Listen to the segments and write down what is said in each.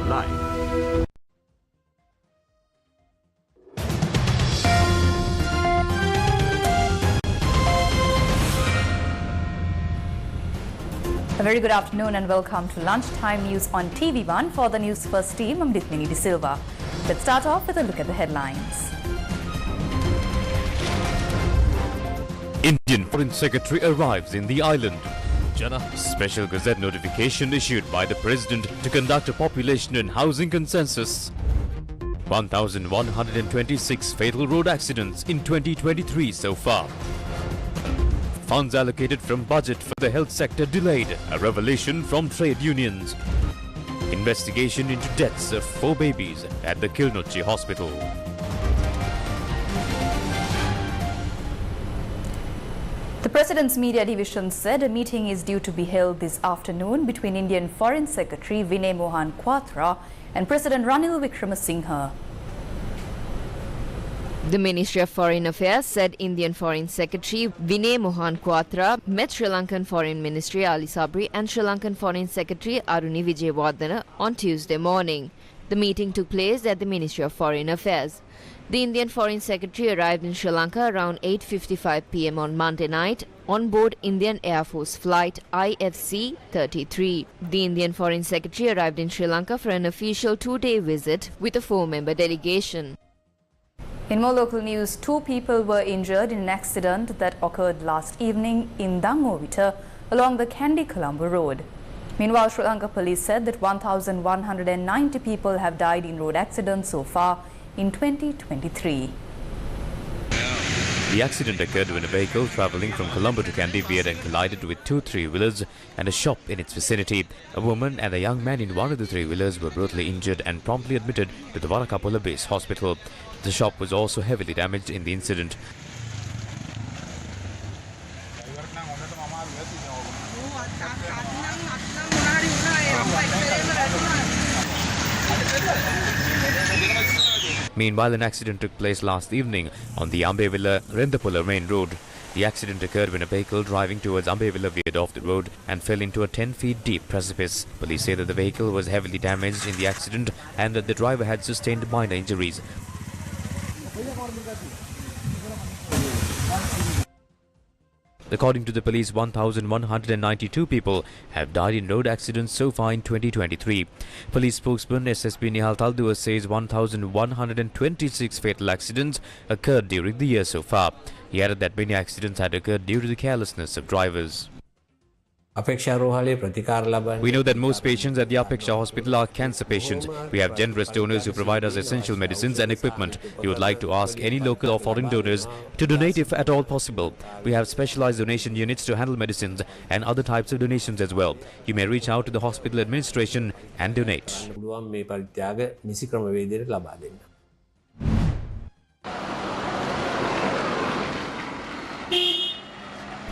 Live. A very good afternoon and welcome to Lunchtime News on TV1. For the News First team, I'm Dithmini De Silva. Let's start off with a look at the headlines. Indian Foreign Secretary arrives in the island. Special Gazette notification issued by the President to conduct a population and housing consensus. 1,126 fatal road accidents in 2023 so far. Funds allocated from budget for the health sector delayed, a revelation from trade unions. Investigation into deaths of 4 babies at the Kilnochi hospital. The President's Media Division said a meeting is due to be held this afternoon between Indian Foreign Secretary Vinay Mohan Kwatra and President Ranil Wickremesinghe. The Ministry of Foreign Affairs said Indian Foreign Secretary Vinay Mohan Kwatra met Sri Lankan Foreign Ministry Ali Sabri and Sri Lankan Foreign Secretary Aruni Vijayawardena on Tuesday morning. The meeting took place at the Ministry of Foreign Affairs. The Indian Foreign Secretary arrived in Sri Lanka around 8:55 p.m. on Monday night on board Indian Air Force flight IFC-33. The Indian Foreign Secretary arrived in Sri Lanka for an official 2-day visit with a 4-member delegation. In more local news, 2 people were injured in an accident that occurred last evening in Dangovita along the Kandy-Colombo road. Meanwhile, Sri Lanka police said that 1,190 people have died in road accidents so far in 2023. The accident occurred when a vehicle travelling from Colombo to Kandy veered and collided with 2 3-wheelers and a shop in its vicinity. A woman and a young man in one of the 3-wheelers were brutally injured and promptly admitted to the Varakapola base hospital. The shop was also heavily damaged in the incident. Meanwhile, an accident took place last evening on the Ambevilla-Rendapola main road. The accident occurred when a vehicle driving towards Ambevilla veered off the road and fell into a 10 feet deep precipice. Police say that the vehicle was heavily damaged in the accident and that the driver had sustained minor injuries. According to the police, 1,192 people have died in road accidents so far in 2023. Police spokesman SSP Nihal Taldua says 1,126 fatal accidents occurred during the year so far. He added that many accidents had occurred due to the carelessness of drivers. We know that most patients at the Apeksha hospital are cancer patients. We have generous donors who provide us essential medicines and equipment. We would like to ask any local or foreign donors to donate if at all possible. We have specialized donation units to handle medicines and other types of donations as well. You may reach out to the hospital administration and donate.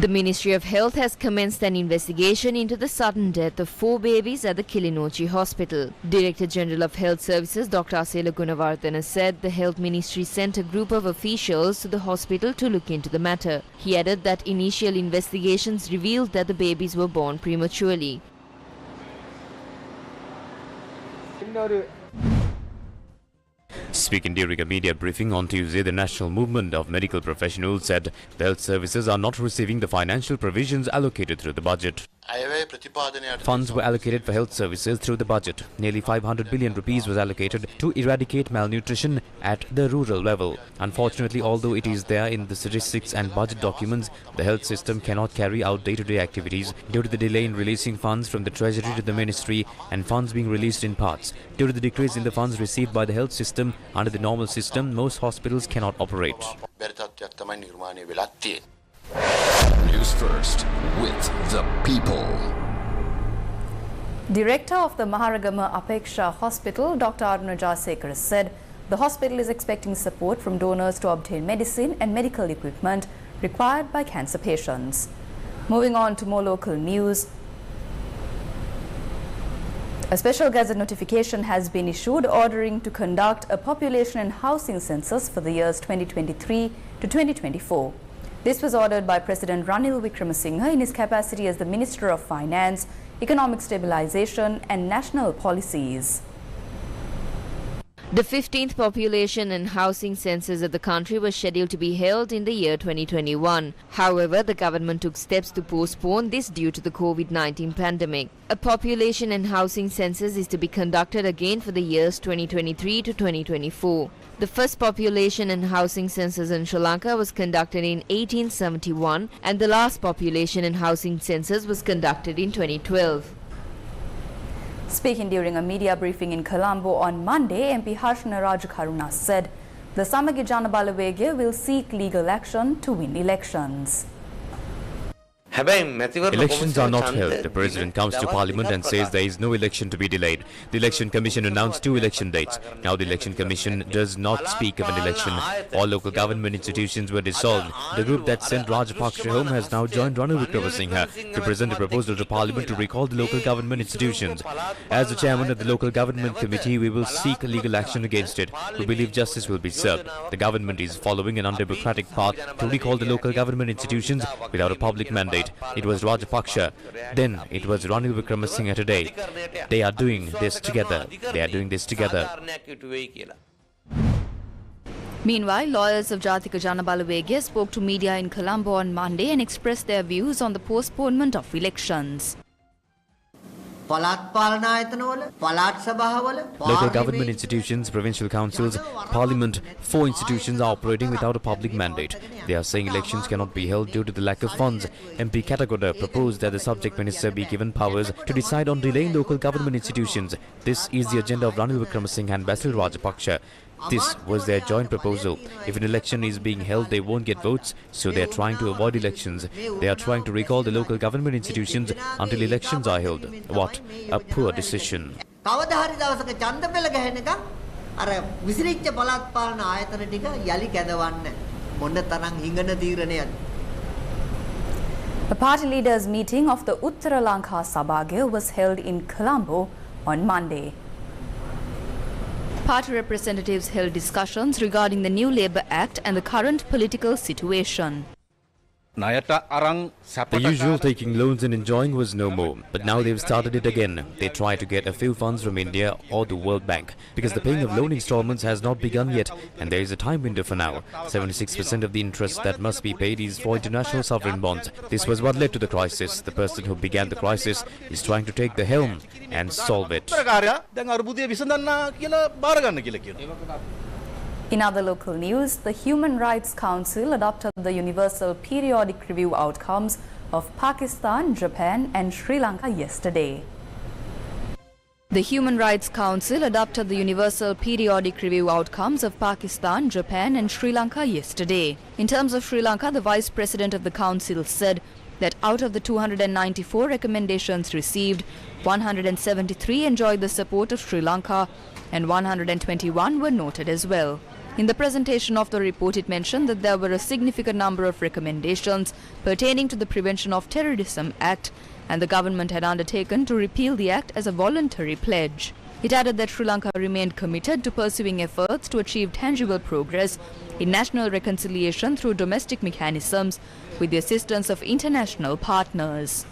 The Ministry of Health has commenced an investigation into the sudden death of 4 babies at the Kilnochi hospital. Director General of Health Services Dr. Asela Gunawardena said the Health Ministry sent a group of officials to the hospital to look into the matter. He added that initial investigations revealed that the babies were born prematurely. Speaking during a media briefing on Tuesday, the National Movement of Medical Professionals said the health services are not receiving the financial provisions allocated through the budget. Funds were allocated for health services through the budget. Nearly 500 billion rupees was allocated to eradicate malnutrition at the rural level. Unfortunately, although it is there in the statistics and budget documents, the health system cannot carry out day-to-day activities due to the delay in releasing funds from the Treasury to the Ministry and funds being released in parts. Due to the decrease in the funds received by the health system under the normal system, most hospitals cannot operate. News First with the people. Director of the Maharagama Apeksha Hospital, Dr. Aruna Jasekara, said the hospital is expecting support from donors to obtain medicine and medical equipment required by cancer patients. Moving on to more local news. A special gazette notification has been issued ordering to conduct a population and housing census for the years 2023 to 2024. This was ordered by President Ranil Wickremesinghe in his capacity as the Minister of Finance, Economic Stabilization and National Policies. The 15th population and housing census of the country was scheduled to be held in the year 2021. However, the government took steps to postpone this due to the COVID-19 pandemic. A population and housing census is to be conducted again for the years 2023 to 2024. The first population and housing census in Sri Lanka was conducted in 1871 and the last population and housing census was conducted in 2012. Speaking during a media briefing in Colombo on Monday, MP Harshana Rajakaruna said the Samagi Jana Balawegya will seek legal action to win elections. Elections are not held. The President comes to Parliament and says there is no election to be delayed. The Election Commission announced 2 election dates. Now the Election Commission does not speak of an election. All local government institutions were dissolved. The group that sent Rajapaksa home has now joined Ranil Wickremesinghe to present a proposal to Parliament to recall the local government institutions. As the chairman of the Local Government Committee, we will seek legal action against it. We believe justice will be served. The government is following an undemocratic path to recall the local government institutions without a public mandate. It was Rajapaksa, then it was Ranil Wickremesinghe today. They are doing this together. Meanwhile, lawyers of Jatika Jana Balawegya spoke to media in Colombo on Monday and expressed their views on the postponement of elections. Local government institutions, provincial councils, parliament, 4 institutions are operating without a public mandate. They are saying elections cannot be held due to the lack of funds. MP Katagoda proposed that the subject minister be given powers to decide on delaying local government institutions. This is the agenda of Ranil Wickremesinghe and Basil Rajapaksa. This was their joint proposal. If an election is being held, they won't get votes, so they are trying to avoid elections. They are trying to recall the local government institutions until elections are held. What a poor decision. The party leaders' meeting of the Uttara Lanka Sabagya was held in Colombo on Monday. Party representatives held discussions regarding the new Labour Act and the current political situation. The usual taking loans and enjoying was no more, but now they've started it again. They try to get a few funds from India or the World Bank because the paying of loan installments has not begun yet and there is a time window for now. 76% of the interest that must be paid is for international sovereign bonds. This was what led to the crisis. The person who began the crisis is trying to take the helm and solve it. In other local news, the Human Rights Council adopted the Universal Periodic Review outcomes of Pakistan, Japan and Sri Lanka yesterday. The Human Rights Council adopted the Universal Periodic Review outcomes of Pakistan, Japan and Sri Lanka yesterday. In terms of Sri Lanka, the Vice President of the Council said that out of the 294 recommendations received, 173 enjoyed the support of Sri Lanka and 121 were noted as well. In the presentation of the report, it mentioned that there were a significant number of recommendations pertaining to the Prevention of Terrorism Act, and the government had undertaken to repeal the act as a voluntary pledge. It added that Sri Lanka remained committed to pursuing efforts to achieve tangible progress in national reconciliation through domestic mechanisms with the assistance of international partners.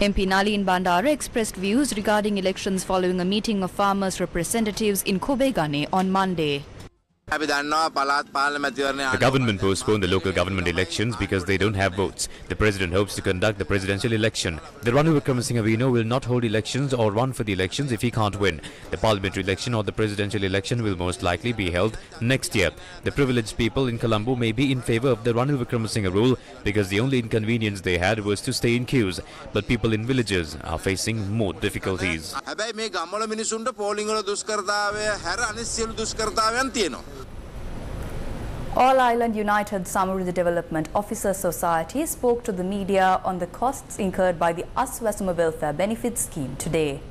MP Nalin Bandara expressed views regarding elections following a meeting of farmers' representatives in Kobegane on Monday. The government postponed the local government elections because they don't have votes. The president hopes to conduct the presidential election. The Ranil Wickremesinghe we know will not hold elections or run for the elections if he can't win. The parliamentary election or the presidential election will most likely be held next year. The privileged people in Colombo may be in favor of the Ranil Wickremesinghe rule because the only inconvenience they had was to stay in queues. But people in villages are facing more difficulties. All Island United Samurudhi Development Officers Society spoke to the media on the costs incurred by the Aswasuma Welfare Benefit Scheme today.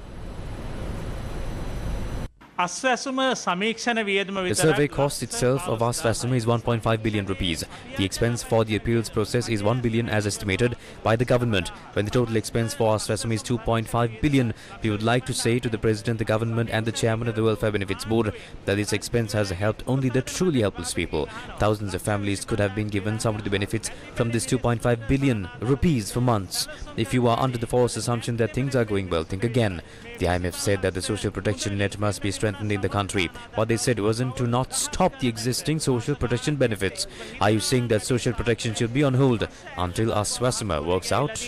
The survey cost itself of Aswasama is 1.5 billion rupees. The expense for the appeals process is 1 billion as estimated by the government. When the total expense for Aswasama is 2.5 billion, we would like to say to the President, the government and the Chairman of the Welfare Benefits Board that this expense has helped only the truly helpless people. Thousands of families could have been given some of the benefits from this 2.5 billion rupees for months. If you are under the false assumption that things are going well, think again. The IMF said that the social protection net must be strengthened in the country. What they said wasn't to not stop the existing social protection benefits. Are you saying that social protection should be on hold until Aswasama works out?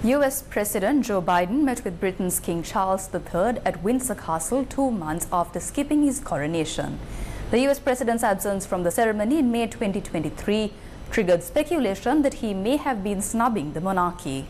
US President Joe Biden met with Britain's King Charles III at Windsor Castle 2 months after skipping his coronation. The US President's absence from the ceremony in May 2023 triggered speculation that he may have been snubbing the monarchy.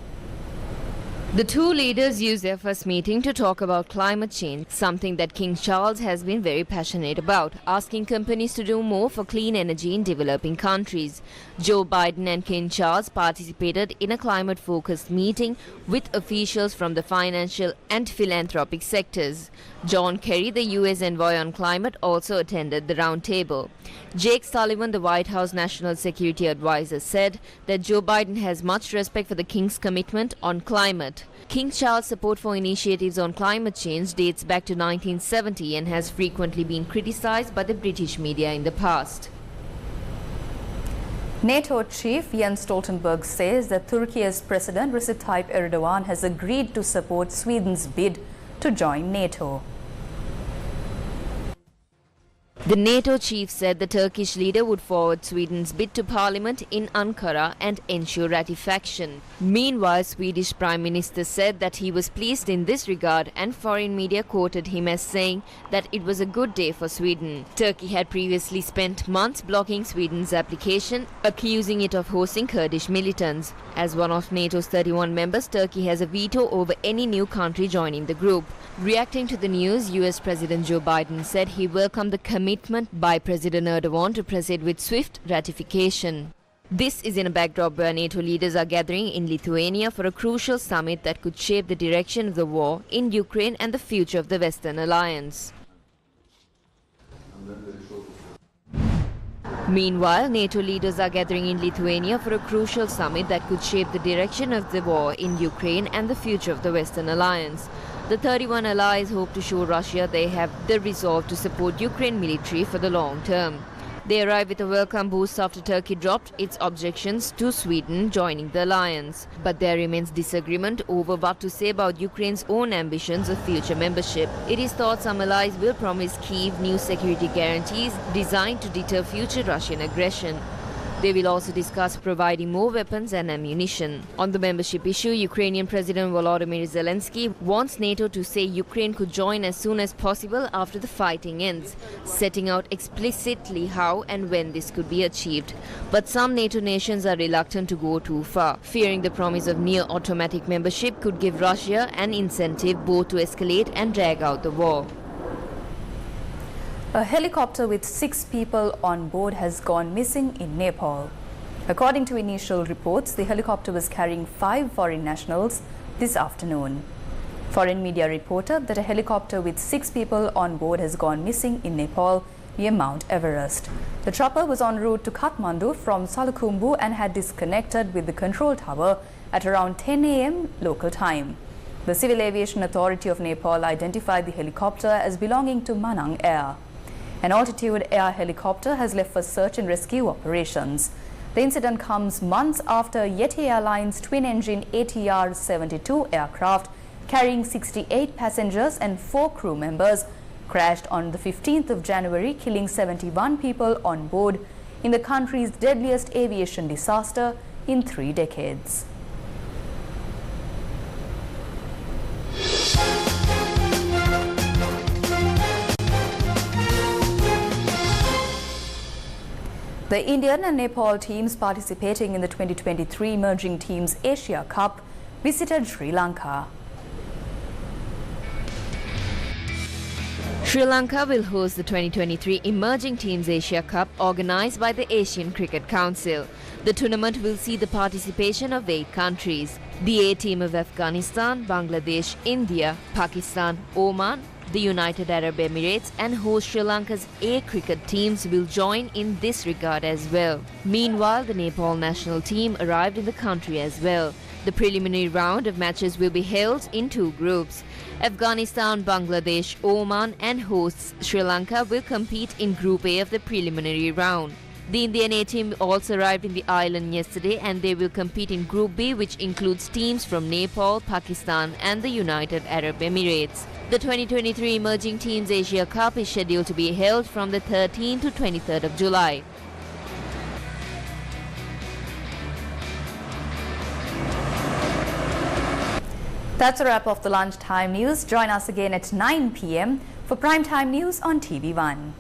The two leaders used their first meeting to talk about climate change, something that King Charles has been very passionate about, asking companies to do more for clean energy in developing countries. Joe Biden and King Charles participated in a climate-focused meeting with officials from the financial and philanthropic sectors. John Kerry, the U.S. envoy on climate, also attended the roundtable. Jake Sullivan, the White House National Security Advisor, said that Joe Biden has much respect for the King's commitment on climate. King Charles' support for initiatives on climate change dates back to 1970 and has frequently been criticized by the British media in the past. NATO chief Jens Stoltenberg says that Turkey's President Recep Tayyip Erdogan has agreed to support Sweden's bid to join NATO. The NATO chief said the Turkish leader would forward Sweden's bid to Parliament in Ankara and ensure ratification. Meanwhile, Swedish Prime Minister said that he was pleased in this regard, and foreign media quoted him as saying that it was a good day for Sweden. Turkey had previously spent months blocking Sweden's application, accusing it of hosting Kurdish militants. As one of NATO's 31 members, Turkey has a veto over any new country joining the group. Reacting to the news, US President Joe Biden said he welcomed the commitment by President Erdogan to proceed with swift ratification. This is in a backdrop where NATO leaders are gathering in Lithuania for a crucial summit that could shape the direction of the war in Ukraine and the future of the Western alliance. Meanwhile, NATO leaders are gathering in Lithuania for a crucial summit that could shape the direction of the war in Ukraine and the future of the Western alliance. The 31 allies hope to show Russia they have the resolve to support Ukraine military for the long term. They arrived with a welcome boost after Turkey dropped its objections to Sweden joining the alliance. But there remains disagreement over what to say about Ukraine's own ambitions of future membership. It is thought some allies will promise Kyiv new security guarantees designed to deter future Russian aggression. They will also discuss providing more weapons and ammunition. On the membership issue, Ukrainian President Volodymyr Zelensky wants NATO to say Ukraine could join as soon as possible after the fighting ends, setting out explicitly how and when this could be achieved. But some NATO nations are reluctant to go too far, fearing the promise of near-automatic membership could give Russia an incentive both to escalate and drag out the war. A helicopter with 6 people on board has gone missing in Nepal. According to initial reports, the helicopter was carrying 5 foreign nationals this afternoon. Foreign media reported that a helicopter with 6 people on board has gone missing in Nepal near Mount Everest. The chopper was en route to Kathmandu from Salakhumbu and had disconnected with the control tower at around 10 a.m. local time. The Civil Aviation Authority of Nepal identified the helicopter as belonging to Manang Air. An altitude air helicopter has left for search and rescue operations. The incident comes months after Yeti Airlines twin-engine ATR-72 aircraft carrying 68 passengers and 4 crew members crashed on the 15th of January, killing 71 people on board in the country's deadliest aviation disaster in 3 decades. The Indian and Nepal teams participating in the 2023 Emerging Teams Asia Cup visited Sri Lanka. Sri Lanka will host the 2023 Emerging Teams Asia Cup organised by the Asian Cricket Council. The tournament will see the participation of 8 countries. The A team of Afghanistan, Bangladesh, India, Pakistan, Oman, the United Arab Emirates and host Sri Lanka's A cricket teams will join in this regard as well. Meanwhile, the Nepal national team arrived in the country as well. The preliminary round of matches will be held in 2 groups. Afghanistan, Bangladesh, Oman and hosts Sri Lanka will compete in Group A of the preliminary round. The Indian A team also arrived in the island yesterday and they will compete in Group B, which includes teams from Nepal, Pakistan and the United Arab Emirates. The 2023 Emerging Teams Asia Cup is scheduled to be held from the 13th to 23rd of July. That's a wrap of the lunchtime news. Join us again at 9 p.m. for primetime news on TV1.